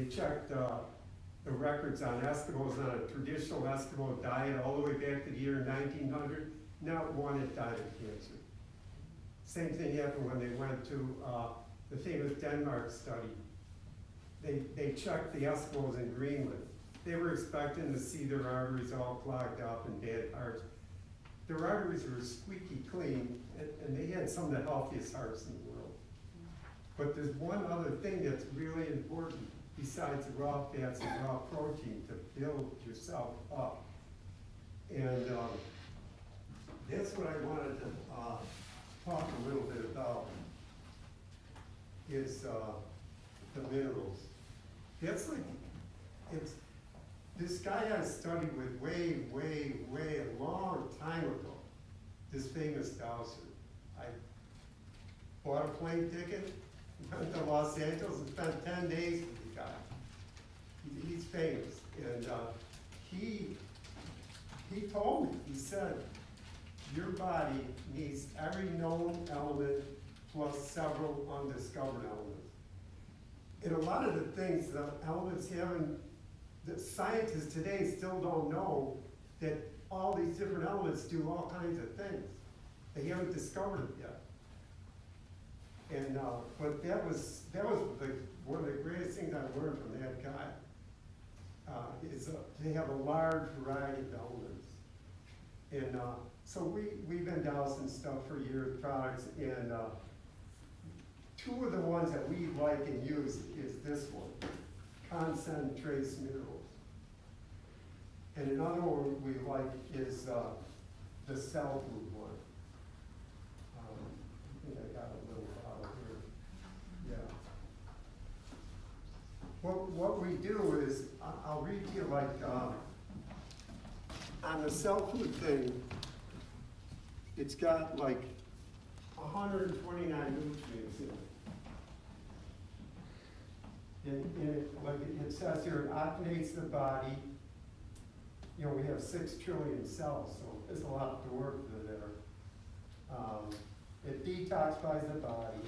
They checked the records on Eskimos on a traditional Eskimo diet all the way back to the year 1900. Not one had died of cancer. Same thing happened when they went to the famous Denmark study. They checked the Eskimos in Greenland. They were expecting to see their arteries all clogged up and bad hearts. Their arteries were squeaky clean, and they had some of the healthiest hearts in the world. But there's one other thing that's really important besides the raw fats and raw protein to build yourself up. And that's what I wanted to talk a little bit about, is the minerals. That's like, it's, this guy I studied with way a long time ago, this famous dowser. I bought a plane ticket, went to Los Angeles and spent 10 days with the guy. He's famous, and he told me, he said, your body needs every known element plus several undiscovered elements. And a lot of the things, the elements that scientists today still don't know, that all these different elements do all kinds of things. They haven't discovered it yet. And but that was one of the greatest things I learned from that guy. Is they have a large variety of elements. And so we've been dousing stuff for years, products, and two of the ones that we like and use is this one, Concentrace Minerals. And another one we like is the Cellfood one. I think I got a little bottle here. Yeah. What we do is, I'll read to you like, on the Cellfood thing, it's got like 129 nutrients in it. And like it says here, it oxygenates the body. You know, we have 6 trillion cells, so there's a lot to work with there. It detoxifies the body.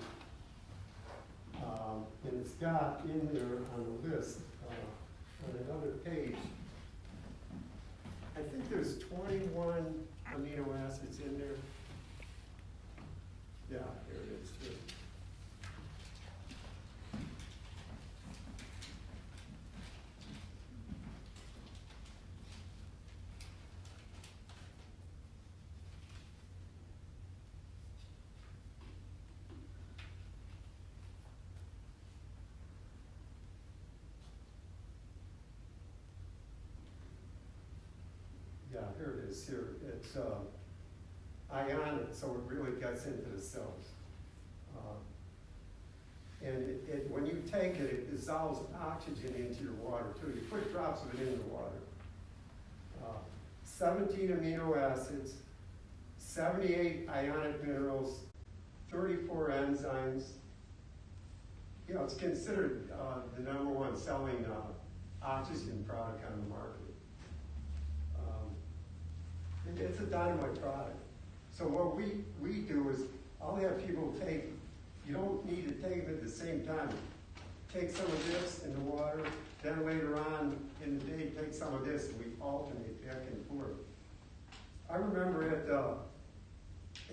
And it's got in there on the list, on another page, I think there's 21 amino acids in there. Yeah, here it is too. Yeah, here it is. Here it's ionic, so it really gets into the cells. And when you take it, it dissolves oxygen into your water too. You put drops of it in the water. 17 amino acids, 78 ionic minerals, 34 enzymes. You know, it's considered the #1 selling oxygen product on the market. It's a dynamite product. So what we do is, I'll have people take, you don't need to take them at the same time. Take some of this in the water, then later on in the day, take some of this, and we alternate back and forth. I remember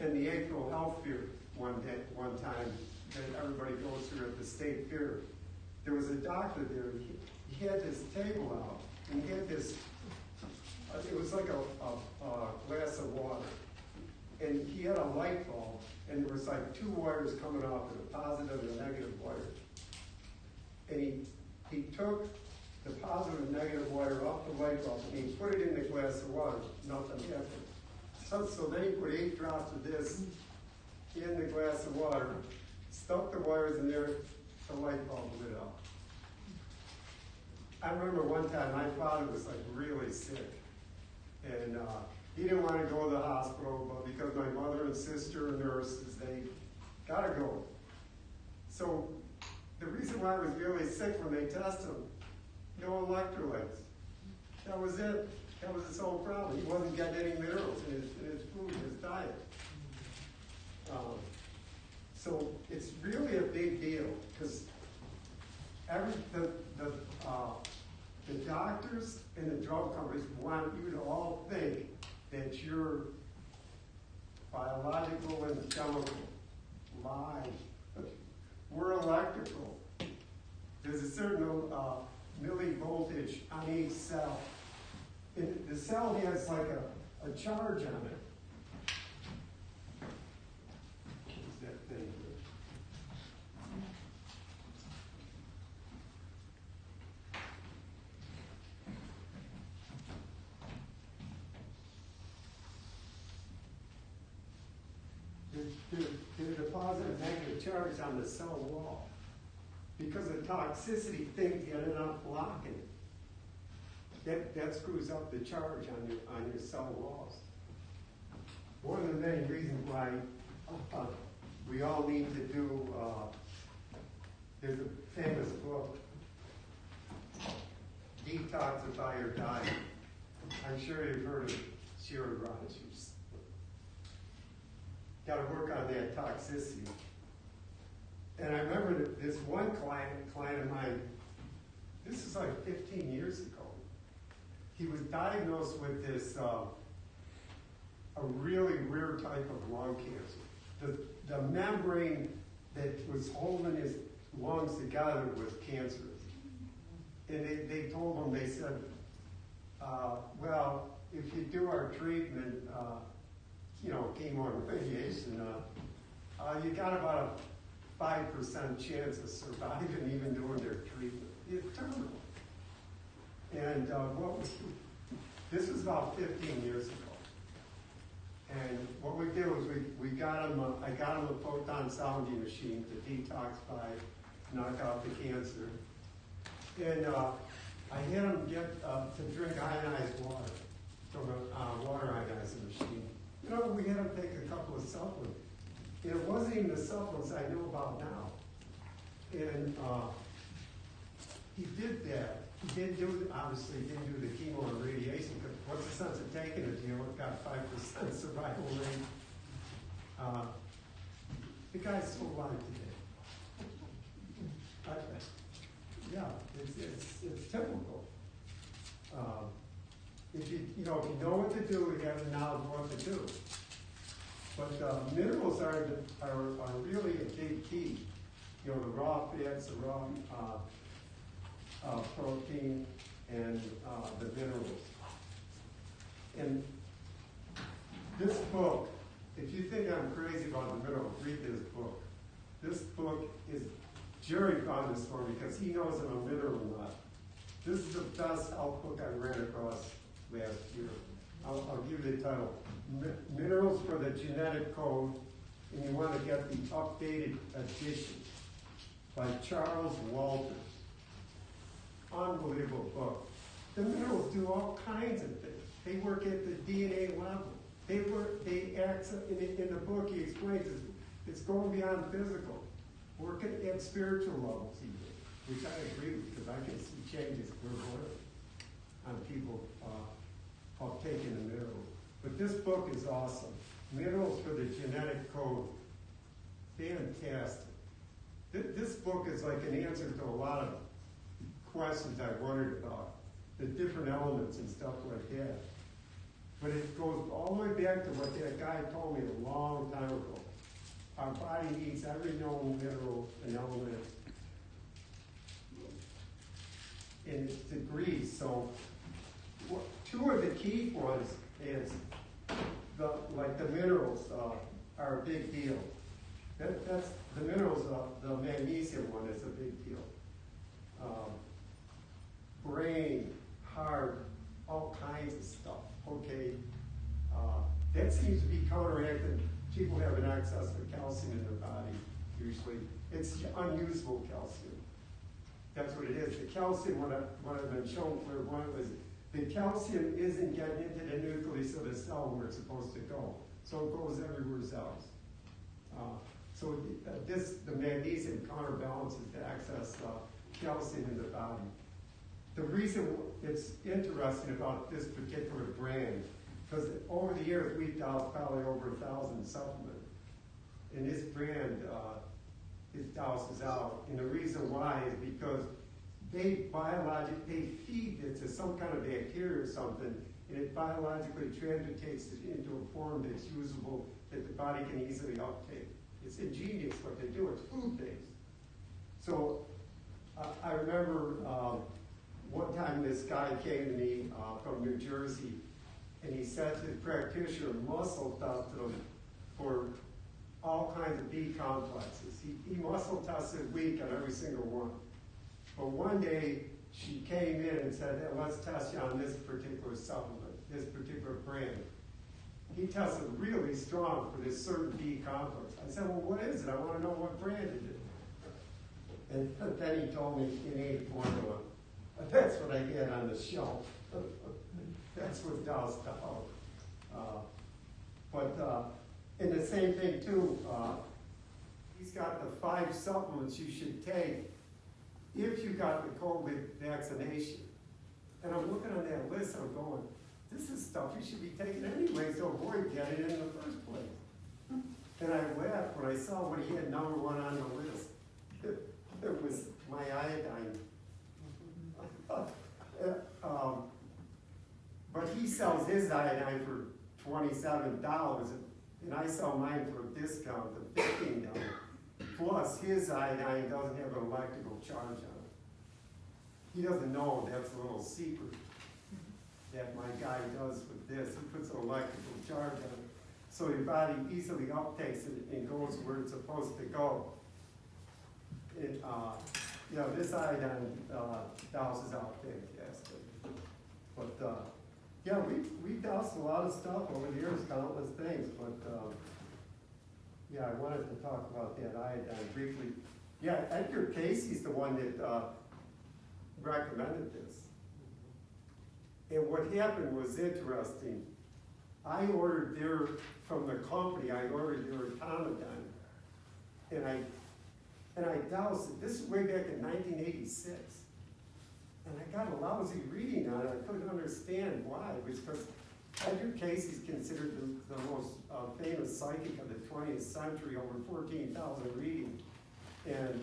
in the April Health Fair one time that everybody goes through at the state fair, there was a doctor there. He had this table out, and he had this, it was like a glass of water. And he had a light bulb, and there was like 2 wires coming off it, a positive and a negative wire. And he took the positive and negative wire off the light bulb, and he put it in the glass of water. Nothing happened. So then he put 8 drops of this in the glass of water, stuck the wires in there, the light bulb lit up. I remember one time my father was like really sick. And he didn't want to go to the hospital, but because my mother and sister are nurses, they gotta go. So the reason why I was really sick when they tested him, no electrolytes. That was it. That was his whole problem. He wasn't getting any minerals in his food, in his diet. So it's really a big deal, because the doctors and the drug companies want you to all think that you're biological and chemical. Lie. We're electrical. There's a certain millivoltage on each cell. And the cell has like a charge on it. What's that thing? There's a positive negative charge on the cell wall. Because of toxicity, things get up blocking it. That screws up the charge on your cell walls. One of the many reasons why we all need to do, there's a famous book, Detoxify or Die. I'm sure you've heard of Sherry Rogers. Got to work on that toxicity. And I remember this one client of mine, this is like 15 years ago. He was diagnosed with this, a really rare type of lung cancer. The membrane that was holding his lungs together was cancerous. And they told him, they said, well, if you do our treatment, chemo and radiation, you got about a 5% chance of surviving even doing their treatment. It's terminal. And this was about 15 years ago. And what we did was I got him a Photon Sound Beam machine to detoxify, knock out the cancer. And I had him get to drink ionized water from a water ionizer machine. We had him take a couple of supplements. And it wasn't even the supplements I know about now. And he did that. He obviously didn't do the chemo and radiation, because what's the sense of taking it? It got 5% survival rate. The guy's still alive today. Yeah, it's typical. If you know what to do, you have the knowledge of what to do. But minerals are really a big key. The raw fats, the raw protein, and the minerals. And this book, if you think I'm crazy about the minerals, read this book. This book is, Jerry found this for me because he knows I'm a mineral nut. This is the best health book I ran across last year. I'll give you the title. Minerals for the Genetic Code, and you want to get the updated edition by Charles Walters. Unbelievable book. The minerals do all kinds of things. They work at the DNA level. They act, in the book he explains it's going beyond physical. Working at spiritual levels even, which I agree with, because I can see changes on people taking the minerals. But this book is awesome. Minerals for the Genetic Code. Fantastic. This book is like an answer to a lot of questions I wondered about, the different elements and stuff like that. But it goes all the way back to what that guy told me a long time ago. Our body needs every known mineral and element in its degrees. So two of the key ones is the minerals are a big deal. That's the minerals. The magnesium one is a big deal. Brain, heart, all kinds of stuff. Okay, that seems to be counteracted. People have an excess of calcium in their body. Usually, it's unusable calcium. That's what it is. The calcium, what I've been shown for one was the calcium isn't getting into the nucleus of the cell where it's supposed to go. So it goes everywhere else. The magnesium counterbalances the excess calcium in the body. The reason it's interesting about this particular brand, because over the years we've dosed probably over 1,000 supplements, and this brand it douses out. And the reason why is because they feed it to some kind of bacteria or something, and it biologically transmutates it into a form that's usable, that the body can easily uptake. It's ingenious what they do, it's food-based. So I remember one time this guy came to me from New Jersey, and he said to the practitioner, muscle tested him for all kinds of B complexes. He muscle tested a week on every single one. But one day, she came in and said, hey, let's test you on this particular supplement, this particular brand. He tested really strong for this certain B complex. I said, well, what is it? I want to know what brand it is. And then he told me Innate Formula. That's what I had on the shelf. That's what Dow's and the same thing too, he's got the 5 supplements you should take if you got the COVID vaccination. And I'm looking on that list, I'm going, this is stuff you should be taking anyway to avoid getting it in the first place. And I laughed when I saw what he had number 1 on the list. It was my iodine. But he sells his iodine for $27, and I sell mine for a discount of $15. Plus, his iodine doesn't have an electrical charge on it. He doesn't know that's a little secret that my guy does with this. He puts an electrical charge on it, so your body easily uptakes it and goes where it's supposed to go. This iodine douses out fantastic. But yeah, we doused a lot of stuff over the years, countless things. But yeah, I wanted to talk about that iodine briefly. Yeah, Edgar Casey's the one that recommended this. And what happened was interesting. I ordered from the company, I ordered their Automodine. And I doused it. This is way back in 1986. And I got a lousy reading on it. I couldn't understand why. It was because Edgar Casey's considered the most famous psychic of the 20th century, over 14,000 readings. And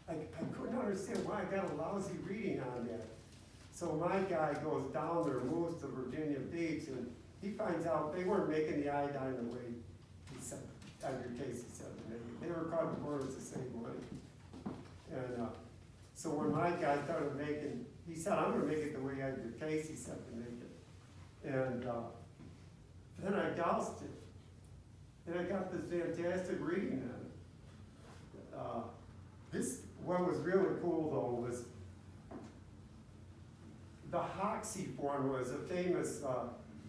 I couldn't understand why I got a lousy reading on that. So my guy goes down there, moves to Virginia Beach, and he finds out they weren't making the iodine the way he said, Edgar Casey said to me. They were caught borders to save money. And so when my guy started making, he said, I'm going to make it the way Edgar Casey said to make it. And then I doused it. And I got this fantastic reading on it. What was really cool though was the Hoxie formula is a famous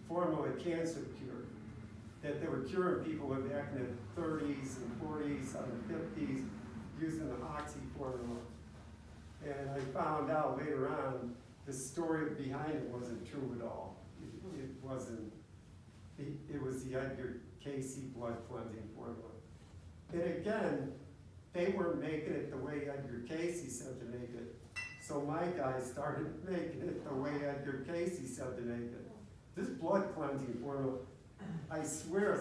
formula of cancer cure. That they were curing people back in the 30s and 40s and 50s using the Hoxie formula. And I found out later on the story behind it wasn't true at all. It wasn't. It was the Edgar Casey blood cleansing formula. And again, they weren't making it the way Edgar Casey said to make it. So my guy started making it the way Edgar Casey said to make it. This blood cleansing formula, I swear,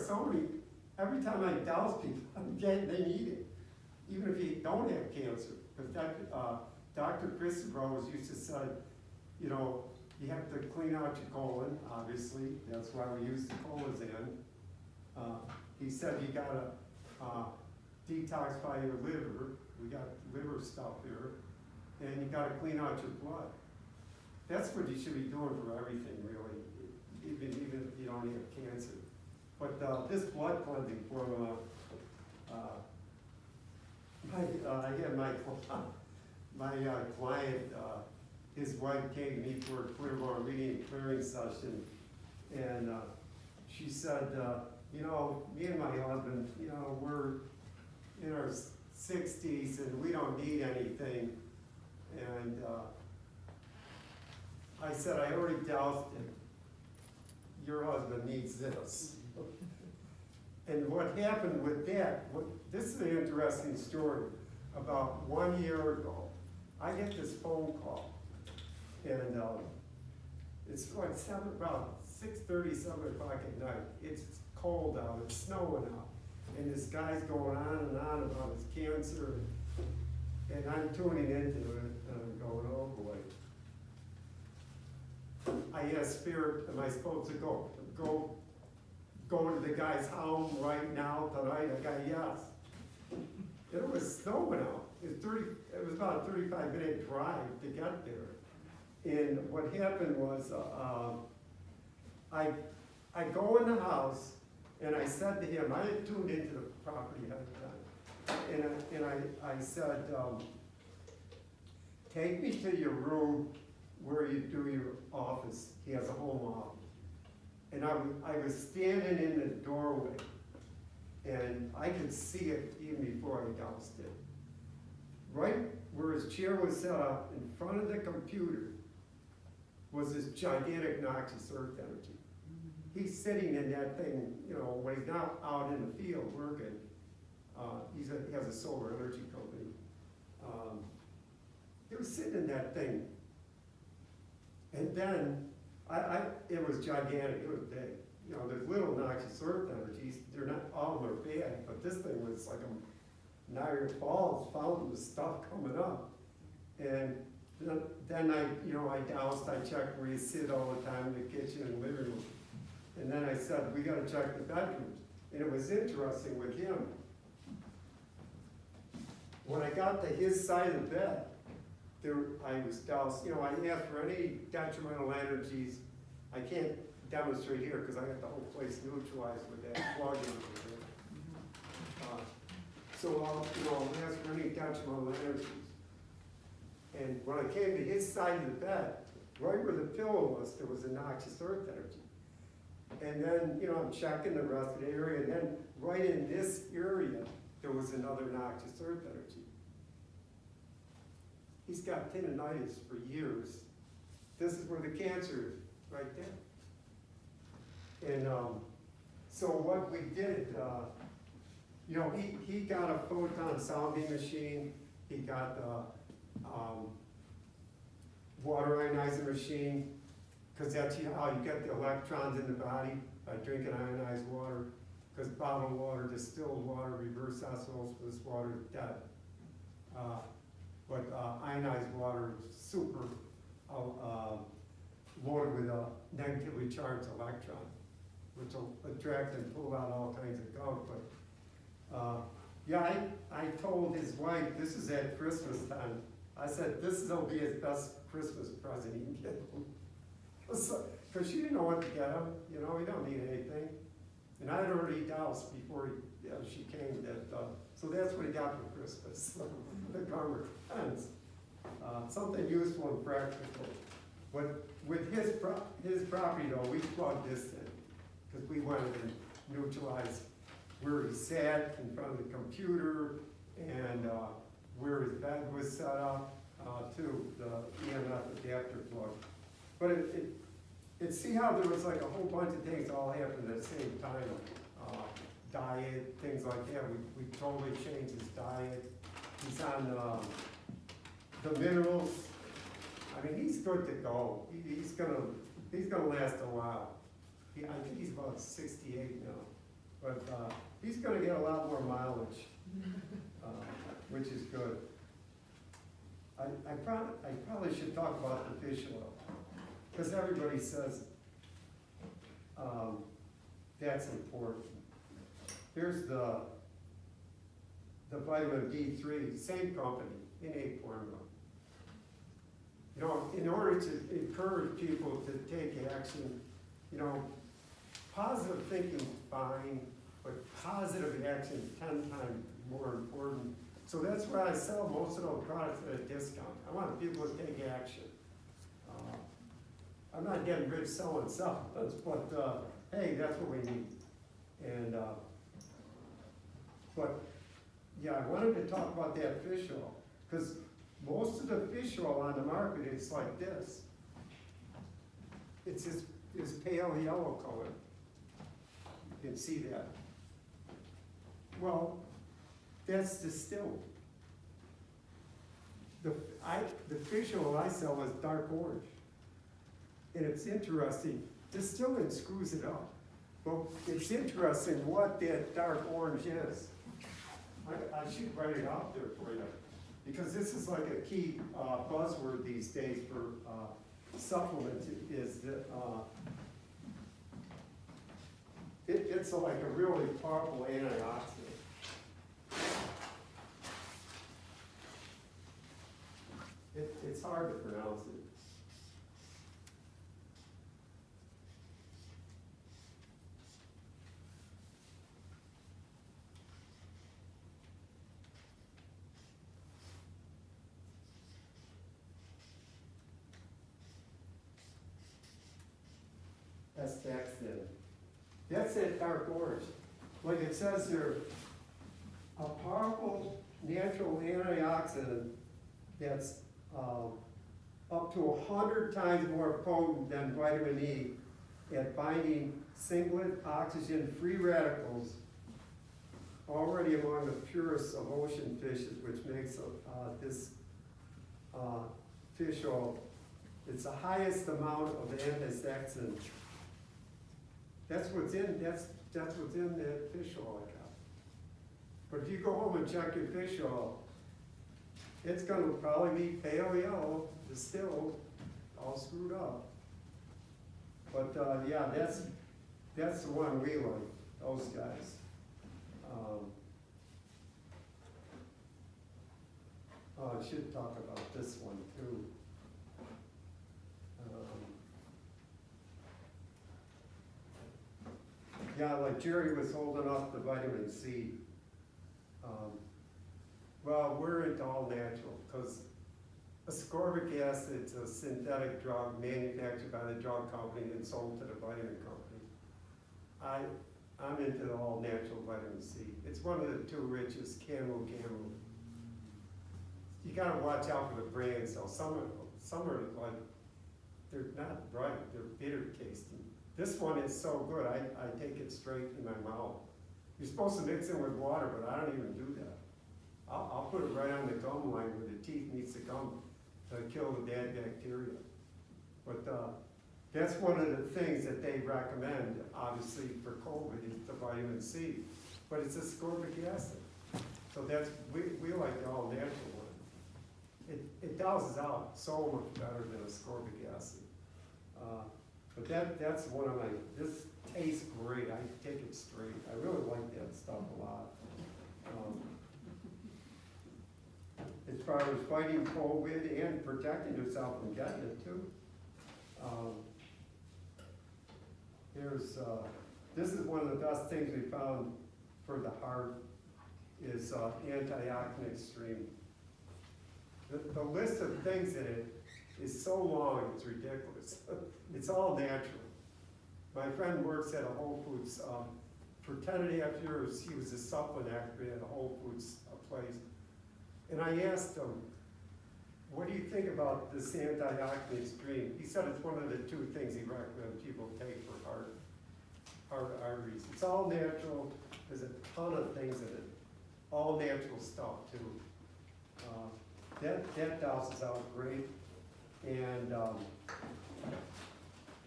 every time I douse people, they need it. Even if you don't have cancer. Because Dr. Christopher always used to say, you have to clean out your colon, obviously. That's why we use the Colazan. He said you gotta detoxify your liver. We got liver stuff here. And you gotta clean out your blood. That's what you should be doing for everything, really, even if you don't have cancer. But this blood cleansing formula, I had my client, his wife came to me for a Clearwater reading and clearing session, and she said, me and my husband, we're in our 60s and we don't need anything. And I said, I already doused it. Your husband needs this. And what happened with that, this is an interesting story. About 1 year ago, I get this phone call. And it's like about 6:30, 7 o'clock at night. It's cold out, it's snowing out. And this guy's going on and on about his cancer. And I'm tuning into it, and I'm going, oh boy. I asked Spirit, am I supposed to go to the guy's home right now, tonight? I got yes. It was snowing out. It was about a 35-minute drive to get there. And what happened was, I go in the house, and I said to him, I had tuned into the property ahead of time, and I said, take me to your room where you do your office. He has a home office. And I was standing in the doorway, and I could see it even before I doused it. Right where his chair was set up in front of the computer was this gigantic noxious earth energy. He's sitting in that thing, you know, when he's not out in the field working. He has a solar energy company. He was sitting in that thing. And then, it was gigantic, it was big. You know, there's little noxious earth energies, they're not, all of them are bad, but this thing was like a Niagara Falls fountain of stuff coming up. And then I doused, I checked where you sit all the time in the kitchen and living room. And then I said, we gotta check the bedrooms. And it was interesting with him. When I got to his side of the bed, I was doused, you know, I asked for any detrimental energies. I can't demonstrate here because I got the whole place neutralized with that plug-in. So I'll ask for any detrimental energies. And when I came to his side of the bed, right where the pillow was, there was a noxious earth energy. And then, I'm checking the rest of the area, and then right in this area, there was another noxious earth energy. He's got tendinitis for years. This is where the cancer is, right there. And so what we did, he got a Photon Sound Beam machine. He got the water ionizer machine, because that's how you get the electrons in the body, by drinking ionized water, because bottled water, distilled water, reverse osmosis water is dead. But ionized water is super loaded with a negatively charged electron, which will attract and pull out all kinds of gunk. But I told his wife, this is at Christmas time, I said, this will be his best Christmas present he can get him. Because she didn't know what to get him, you don't need anything. And I had already doused before she came, so that's what he got for Christmas, the karma cleanse. Something useful and practical. But with his property though, we plugged this in, because we wanted to neutralize where he sat in front of the computer, and where his bed was set up, to the EMF adapter plug. But see how there was like a whole bunch of things all happened at the same time. Diet, things like that. We totally changed his diet. He's on the minerals. I mean, he's good to go. He's gonna last a while. I think he's about 68 now, but he's gonna get a lot more mileage, which is good. I probably should talk about the fish oil, because everybody says that's important. Here's the vitamin D3, same company, Innate Formula. In order to encourage people to take action, positive thinking fine, but positive action is 10 times more important. So that's why I sell most of those products at a discount. I want people to take action. I'm not getting rich selling supplements, but hey, that's what we need. And I wanted to talk about that fish oil, because most of the fish oil on the market is like this. It's this pale yellow color. You can see that. Well, that's distilled. The fish oil I sell is dark orange. And it's interesting, distilling screws it up. But it's interesting what that dark orange is. I should write it out there for you. because this is like a key buzzword these days for supplements, is that it's like a really powerful antioxidant. It's hard to pronounce it. Astaxanthin. That's that dark orange. Like it says there, a powerful natural antioxidant that's up to 100 times more potent than vitamin E at binding singlet oxygen-free radicals, already among the purest of ocean fishes, which makes this fish oil. It's the highest amount of antistaxant. That's what's in that fish oil I got. But if you go home and check your fish oil, it's going to probably be pale yellow, distilled, all screwed up. But yeah, that's the one we like, those guys. I should talk about this one too. Yeah, like Jerry was holding up the vitamin C. Well, we're into all natural, because ascorbic acid's a synthetic drug manufactured by the drug company and sold to the vitamin company. I'm into the all natural vitamin C. It's one of the two richest, camu. You gotta watch out for the brands though. Some are like, they're not bright, they're bitter tasting. This one is so good, I take it straight in my mouth. You're supposed to mix it with water, but I don't even do that. I'll put it right on the gum line where the teeth meets the gum to kill the bad bacteria. But that's one of the things that they recommend, obviously, for COVID is the vitamin C. But it's ascorbic acid. So we like the all natural one. It douses out so much better than ascorbic acid. But that's one of my, this tastes great. I take it straight. I really like that stuff a lot. As far as fighting COVID and protecting yourself from getting it too. This is one of the best things we found for the heart is antioxidant stream. The list of things in it is so long, it's ridiculous. It's all natural. My friend works at a Whole Foods. For 10.5 years, he was a supplement expert at a Whole Foods place. And I asked him, what do you think about this antioxidant stream? He said it's one of the two things he recommends people take for heart arteries. It's all natural. There's a ton of things in it. All natural stuff too. That douses out great. And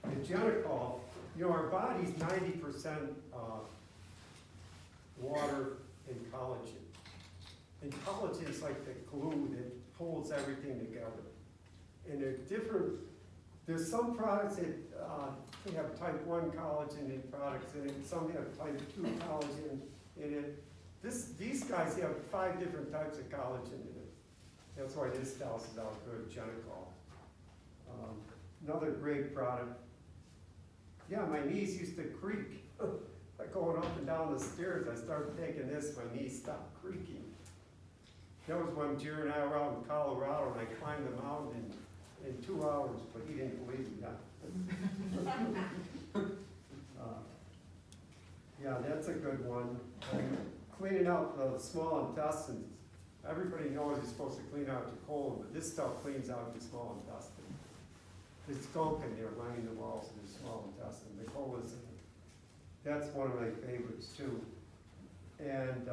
the genical, our body's 90% water and collagen. And collagen is like the glue that holds everything together. And there's some products that they have type 1 collagen in products in it, some have type 2 collagen in it. These guys have 5 different types of collagen in it. That's why this douses out good, Genical. Another great product. Yeah, my knees used to creak. Like going up and down the stairs, I started taking this, my knees stopped creaking. That was when Jerry and I were out in Colorado and I climbed the mountain in 2 hours, but he didn't believe me. Yeah, that's a good one. Cleaning out the small intestines. Everybody knows you're supposed to clean out your colon, but this stuff cleans out your small intestine. There's skunk in there lining the walls of your small intestine. The colon's in it. That's one of my favorites too. And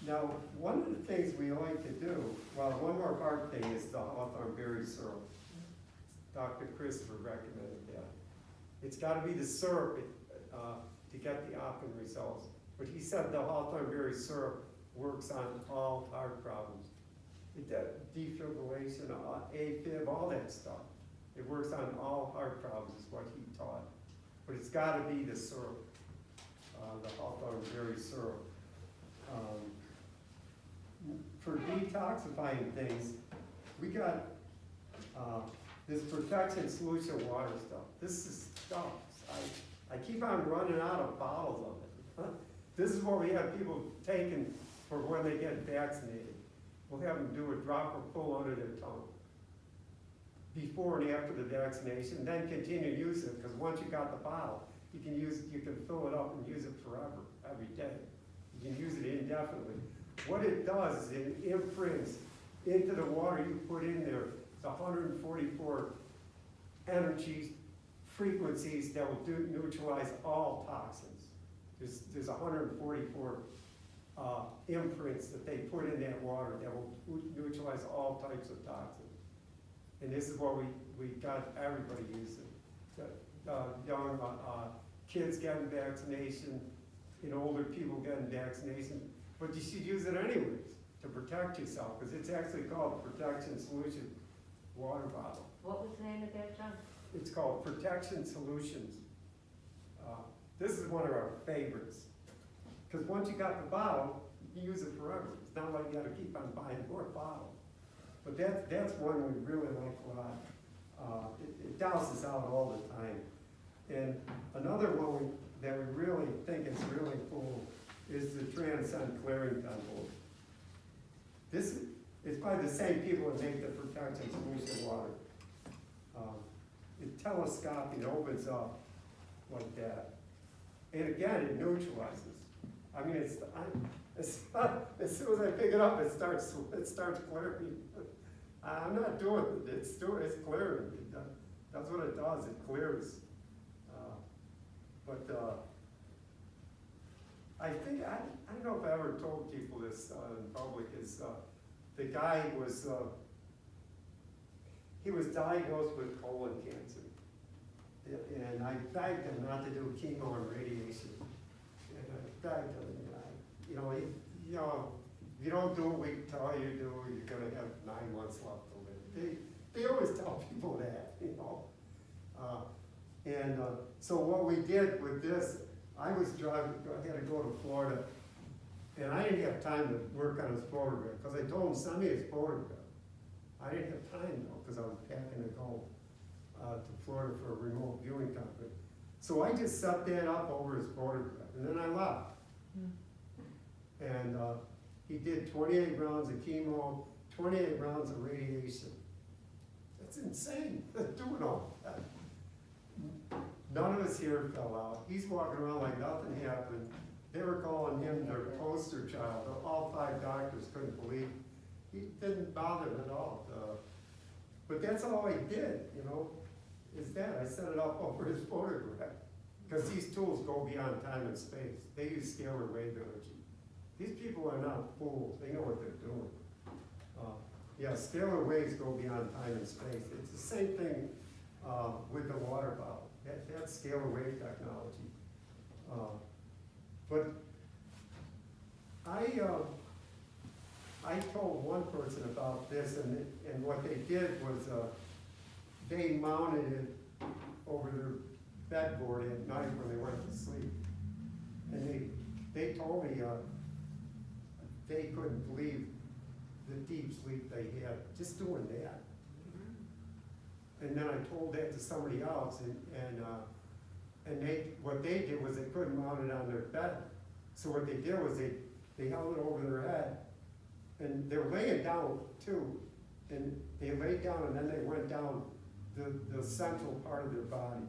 now, one of the things we like to do, well, one more heart thing is the Hawthorne berry syrup. Dr. Christopher recommended that. It's got to be the syrup to get the optimum results. But he said the Hawthorne berry syrup works on all heart problems. Defibrillation, AFib, all that stuff. It works on all heart problems is what he taught. But it's gotta be the syrup, the Hawthorne berry syrup. For detoxifying things, we got this protection solution water stuff. This is stuff, I keep on running out of bottles of it. This is what we have people taking for when they get vaccinated. We'll have them do a dropper full under their tongue before and after the vaccination, then continue to use it, because once you got the bottle, you can fill it up and use it forever, every day. You can use it indefinitely. What it does is it imprints into the water you put in there the 144 energies, frequencies that will neutralize all toxins. There's 144 imprints that they put in that water that will neutralize all types of toxins. And this is what we got everybody using. Young kids getting vaccination, older people getting vaccination. But you should use it anyways to protect yourself, because it's actually called Protection Solution Water Bottle. What was the name of that, John? It's called Protection Solutions. This is one of our favorites. Because once you got the bottle, you can use it forever. It's not like you gotta keep on buying more bottles. But that's one we really like a lot. It douses out all the time. And another one that we really think is really cool is the Transend clearing temple. This is by the same people that make the protection solution water. It telescoping opens up like that. And again, it neutralizes. I mean, as soon as I pick it up, it starts clearing. I'm not doing it, it's clearing. That's what it does, it clears. I think, I don't know if I ever told people this in public, the guy was, he was diagnosed with colon cancer. And I begged him not to do chemo and radiation. And I begged him, if you don't do what we tell you to do, you're gonna have 9 months left to live. They always tell people that, So what we did with this, I was driving, I had to go to Florida, and I didn't have time to work on his photograph, because I told him, send me his photograph. I didn't have time though, because I was packing to go to Florida for a remote viewing company. So I just set that up over his photograph, and then I left. And he did 28 rounds of chemo, 28 rounds of radiation. That's insane, doing all that. None of his hair fell out. He's walking around like nothing happened. They were calling him their poster child. All 5 doctors couldn't believe it. He didn't bother them at all. But that's all I did, is that. I set it up over his photograph. Because these tools go beyond time and space. They use scalar wave energy. These people are not fools. They know what they're doing. Scalar waves go beyond time and space. It's the same thing with the water bottle. That's scalar wave technology. But I told one person about this, and what they did was they mounted it over their bedboard at night when they went to sleep. And they told me they couldn't believe the deep sleep they had just doing that. And then I told that to somebody else, and what they did was they couldn't mount it on their bed. So what they did was they held it over their head, and they were laying down too, and they laid down and then they went down the central part of their body.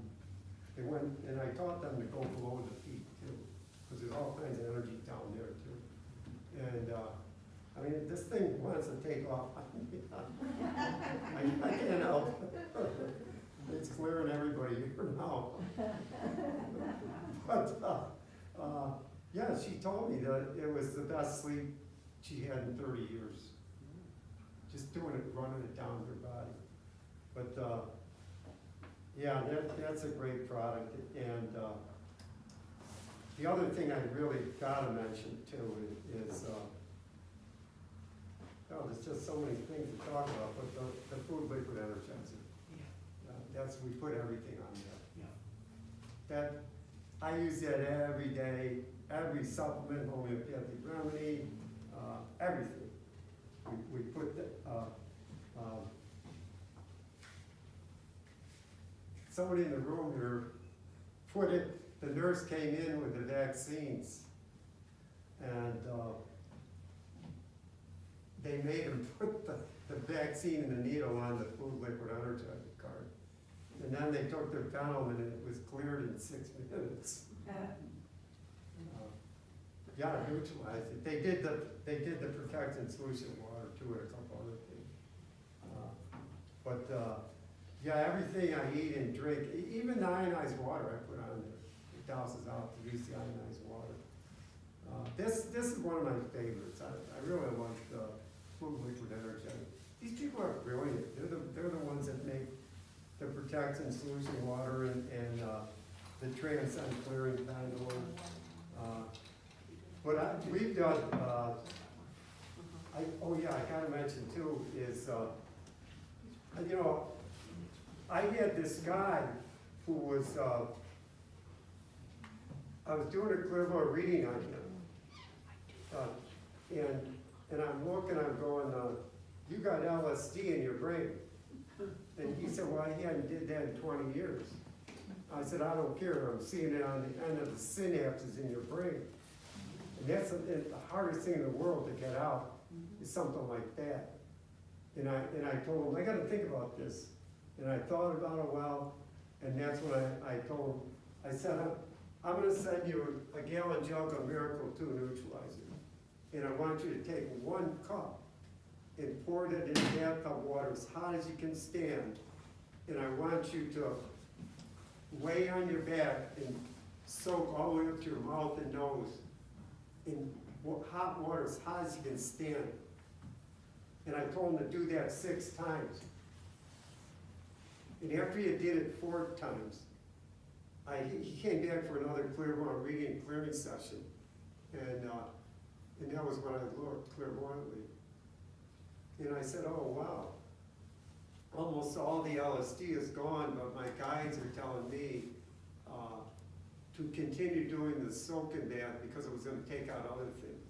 They went, and I taught them to go below the feet too, because there's all kinds of energy down there too. And I mean, this thing wants to take off. I can't help it. It's clearing everybody here now. But yeah, she told me that it was the best sleep she had in 30 years. Just doing it, running it down her body. But yeah, that's a great product. And the other thing I really gotta mention too is Oh, there's just so many things to talk about, but the food liquid energizer, that's, we put everything on there. That, I use that every day, every supplement, homeopathic remedy, everything. We put the, somebody in the room here put it, the nurse came in with the vaccines, and they made him put the vaccine and the needle on the food liquid energizer card. And then they took their film and it was cleared in 6 minutes. Yeah, neutralized it. They did the protectant solution water too, and a couple other things. Yeah, everything I eat and drink, even the ionized water I put on there, it douses out to use the ionized water. This is one of my favorites. I really like the food liquid energetic. These people are brilliant. They're the ones that make the protectant solution water and the Transend clearing pendulum. But we've done, oh yeah, I gotta mention too, is, you know, I had this guy who was, I was doing a clairvoyant reading on him. And I'm looking, I'm going, you got LSD in your brain. And he said, well, I hadn't did that in 20 years. I said, I don't care, I'm seeing it on the end of the synapses in your brain. And that's the hardest thing in the world to get out, is something like that. And I told him, I gotta think about this. And I thought about it well, and that's when I told him, I said, I'm gonna send you a gallon jug of Miracle 2 neutralizer. And I want you to take 1 cup and pour it in a bathtub of water as hot as you can stand. And I want you to lay on your back and soak all the way up to your mouth and nose in hot water as hot as you can stand. And I told him to do that 6 times. And after he did it 4 times, he came back for another clairvoyant reading clearing session. And that was when I looked clairvoyantly. And I said, oh wow, almost all the LSD is gone, but my guides are telling me to continue doing the soaking bath because it was going to take out other things.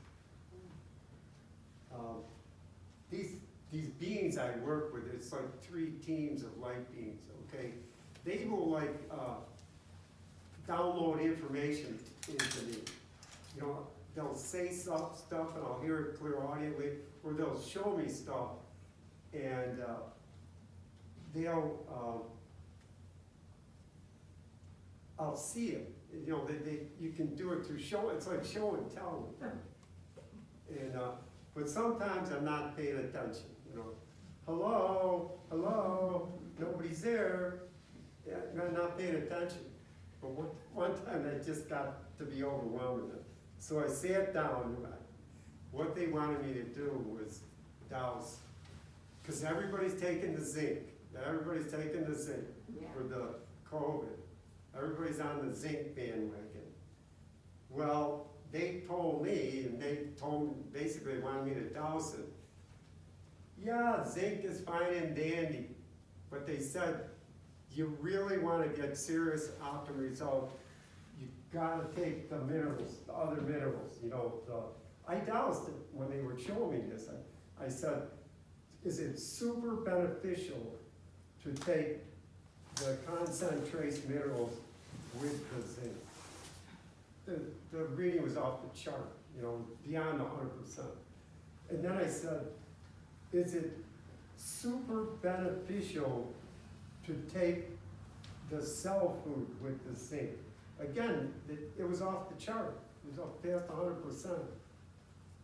These beings I work with, it's like 3 teams of light beings, okay? They will like download information into me. You know, they'll say stuff and I'll hear it clear audibly, or they'll show me stuff and I'll see it. You know, you can do it through show. It's like show and tell. And but sometimes I'm not paying attention. You know, hello, nobody's there. Yeah, I'm not paying attention. But one time I just got to be overwhelmed with it. So I sat down. What they wanted me to do was douse, because everybody's taking the zinc. Everybody's taking the zinc for the COVID. Everybody's on the zinc bandwagon. Well, they told me, and they basically wanted me to douse it. Yeah, zinc is fine and dandy, but they said, you really want to get serious optimal results, you gotta take the minerals, the other minerals, you know. I doused it when they were showing me this. I said, is it super beneficial to take the Concentrace Minerals with the zinc? The reading was off the chart, you know, beyond 100%. And then I said, is it super beneficial to take the Cellfood with the zinc? Again, it was off the chart. It was off past 100%.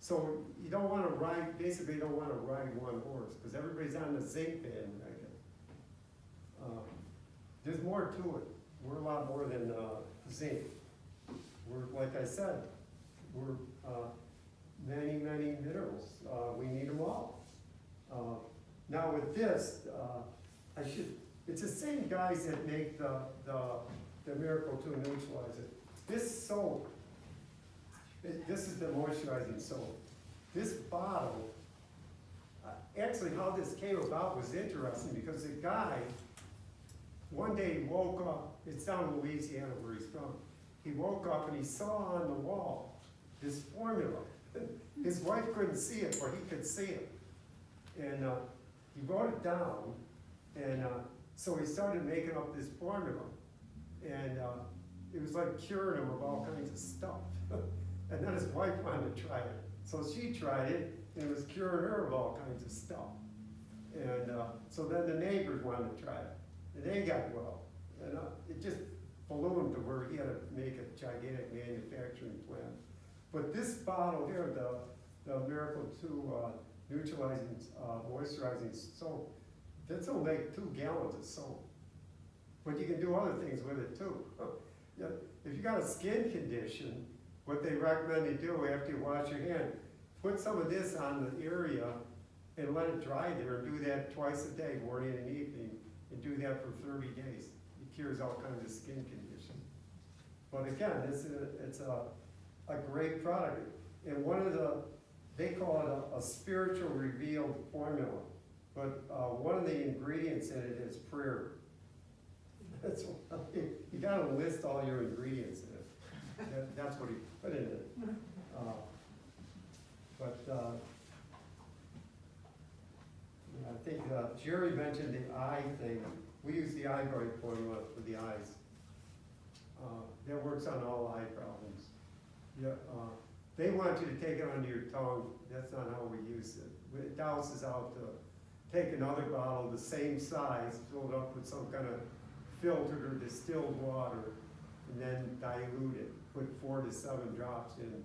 So you don't want to ride, basically you don't want to ride one horse, because everybody's on the zinc bandwagon. There's more to it. We're a lot more than zinc. We're, like I said, we're many minerals. We need them all. Now with this, it's the same guys that make the Miracle 2 neutralizer. This soap, this is the moisturizing soap. This bottle actually how this came about was interesting because the guy, one day he woke up, it's down in Louisiana where he's from. He woke up and he saw on the wall this formula. His wife couldn't see it, but he could see it. And he wrote it down, and so he started making up this formula. And it was like curing him of all kinds of stuff. And then his wife wanted to try it. So she tried it, and it was curing her of all kinds of stuff. And so then the neighbors wanted to try it, and they got well. And it just ballooned to where he had to make a gigantic manufacturing plant. But this bottle here, the Miracle 2 neutralizing, moisturizing soap, that's only make 2 gallons of soap. But you can do other things with it too. Yeah, if you got a skin condition, what they recommend you do after you wash your hand, put some of this on the area and let it dry there, and do that twice a day, morning and evening, and do that for 30 days. It cures all kinds of skin conditions. But again, it's a great product. And they call it a spiritual revealed formula. But one of the ingredients in it is prayer. That's you gotta list all your ingredients in it. That's what he put in it. I think Jerry mentioned the eye thing. We use the eyebright formula for the eyes. That works on all eye problems. Yeah, they want you to take it under your tongue. That's not how we use it. It douses out take another bottle the same size, fill it up with some kind of filtered or distilled water, and then dilute it. Put 4 to 7 drops in,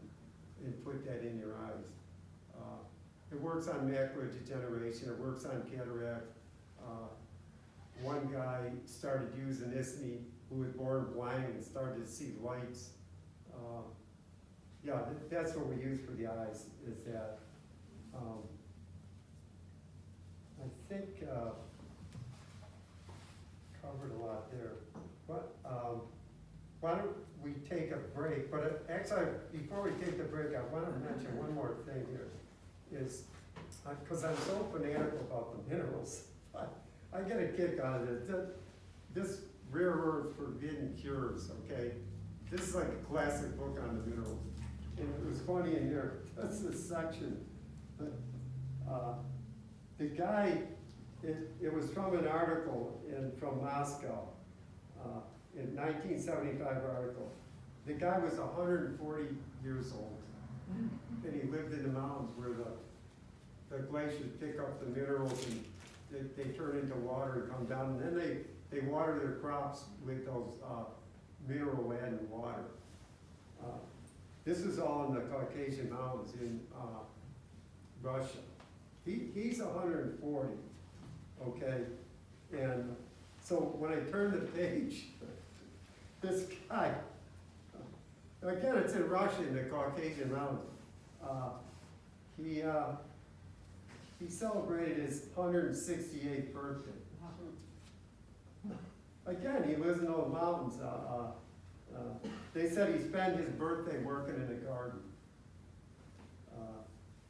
and put that in your eyes. It works on macular degeneration. It works on cataract. One guy started using this, and who was born blind and started to see lights. Yeah, that's what we use for the eyes, is that. I think covered a lot there. But why don't we take a break? But actually, before we take the break, I want to mention one more thing here. Is because I'm so fanatical about the minerals, I get a kick out of this. This Rare Earth Forbidden Cures, okay? This is like a classic book on the minerals. And it was funny in here, that's this section. The guy, it was from an article from Moscow, in 1975 article. The guy was 140 years old, and he lived in the mountains where the glaciers pick up the minerals and they turn into water and come down, and then they water their crops with those mineral-laden water. This is all in the Caucasian Mountains in Russia. He's 140, okay? And so when I turn the page, this guy, again, it's in Russia in the Caucasian Mountains. He celebrated his 168th birthday. Again, he lives in those mountains. They said he spent his birthday working in the garden.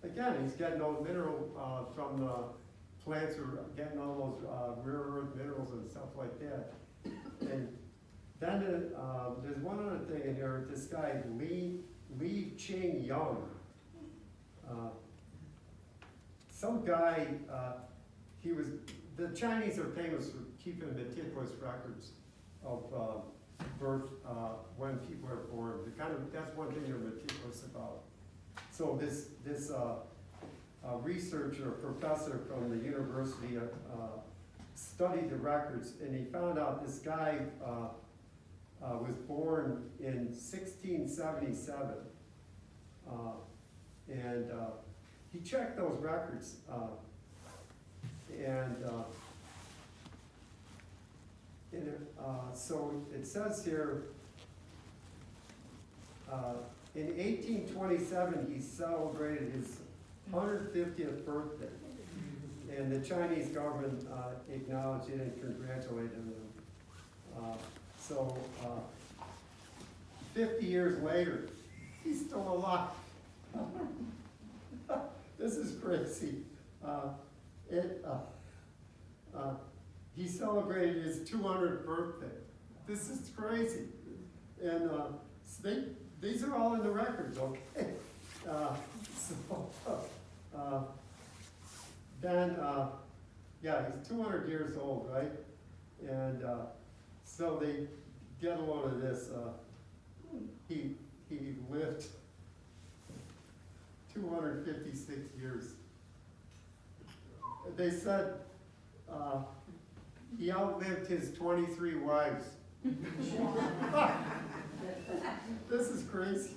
Again, he's getting those minerals from the plants, or getting all those rare earth minerals and stuff like that. And then there's one other thing in here. This guy, Li Ching Young. Some guy, the Chinese are famous for keeping meticulous records of birth, when people are born. That's one thing they're meticulous about. So this researcher, professor from the university, studied the records, and he found out this guy was born in 1677, and he checked those records, so it says here, in 1827, he celebrated his 150th birthday, and the Chinese government acknowledged it and congratulated him. 50 years later, he's still alive. This is crazy. He celebrated his 200th birthday. This is crazy. And these are all in the records, okay? Yeah, he's 200 years old, right? And so they get a load of this. He lived 256 years. They said he outlived his 23 wives. This is crazy.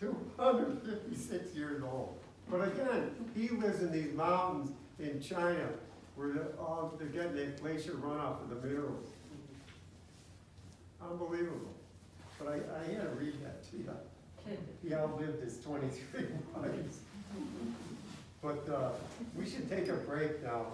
256 years old. But again, he lives in these mountains in China where they're getting the glacier runoff of the minerals. Unbelievable. But I had to read that to you. He outlived his 23 wives. But we should take a break now.